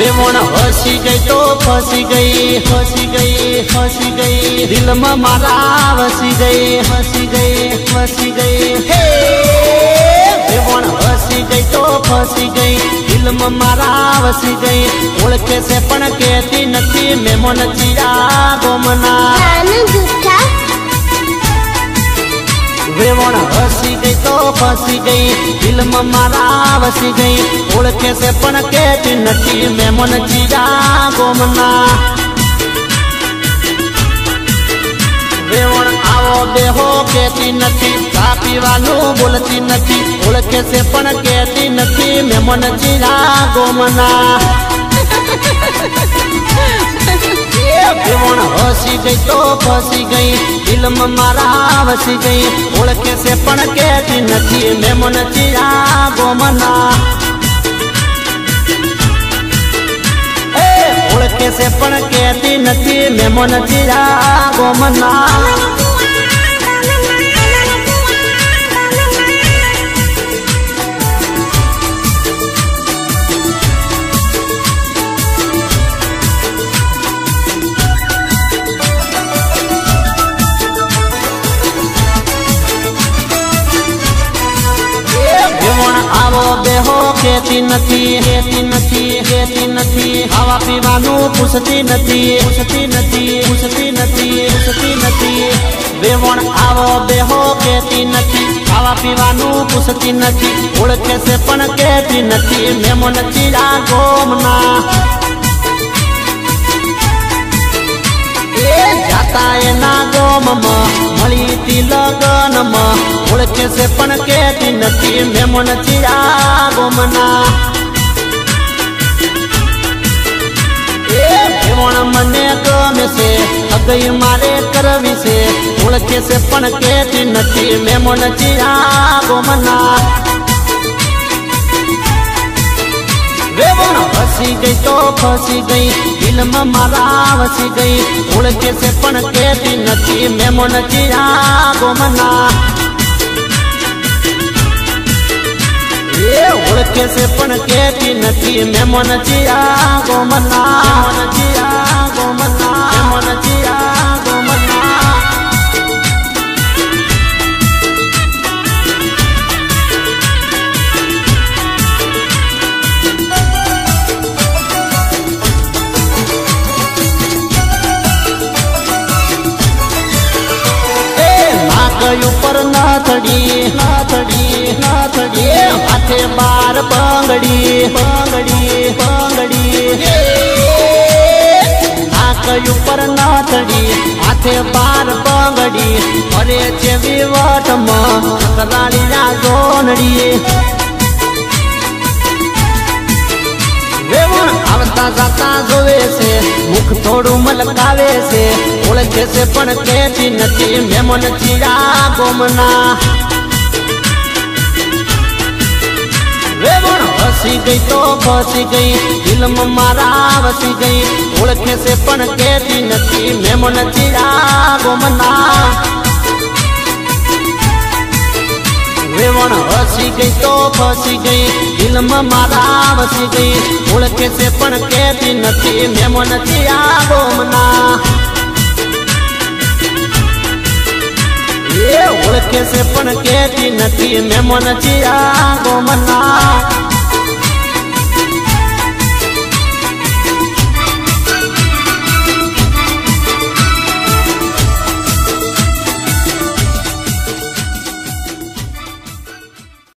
वेवण हसी गई तो फसी गई, फसी गई, फसी गई, दिल में मारा वसी गई, हसी गई, फसी गई। हे वेवण हसी गई तो फसी गई, दिल में मारा वसी गई। ओळखे से पण कहती नथी मैं मन चिया गोमना। वेवण हसी गई तो फसी गई, दिल में मारा वसी गई। ओळखे से पण कहती नथी मैं मन चिया गोमना। वेवण आवो बेहो कहती नथी, चा पीवानू बोलती नथी। ओळखे से पण कहती नथी मैं मन चिया गोमना। वेवण हसी गई तो फसी गई, दिल में मारा वसी गई। ओळखे से पण कहती नथी मैं मन चिया गोमना। ओळखे से पण कहती नथी मैं मन चिया गोमना। आवो बेहो कहती नथी, कहती नथी, कहती नथी। खावा पीवानू पूछती नथी, पूछती नथी, पूछती नथी, पूछती नथी। वेवण आवो बेहो कहती नथी, खावा पीवानू पूछती नथी। ओळखे से पण कहती नथी मैं मन चिया गोमना। जाता एना गोम मळी ती लगन में। ओळखे से पण कहती नथी मैं मन चिया गोमना। वेवण मने गमे से अगई मारे करवी से। ओळखे से पण कहती नथी मैं मन चिया गोमना। वेवण हसी गई तो फसी गई, दिल में मारा वसी गई। ओळखे से पण कहती नथी मैं मन चिया गोमना। ओळखे से पण कहती नथी मैं मन चिया गोमना। मन चिया गोमना, मन चिया गोमना। ऊपर नाथड़ी, नाथड़ी, नाथड़ी। हाथे बार पंगड़ी, पंगड़ी, पंगड़ी। नाक ऊपर नाथड़ी, हाथे बार पंगड़ी। अरे जेवी वट में कराड़िया जोनड़ी। वेवण आवता जाता जोवे से, मुख थोड़ू मलकावे से। ओळखे से पण कहती नथी मैं मन चिया गोमना। वेवण हसी गई तो फसी गई, दिल में मारा वसी गई। ओळखे से पण कहती नथी मैं मन चिया गोमना। वेवण हसी गई तो फसी गई, दिल में मारा वसी गई। ओळखे से पण कहती नथी मैं मन चिया गोमना। ओळखे से पण कहती नथी मैं मन चिया गोमना।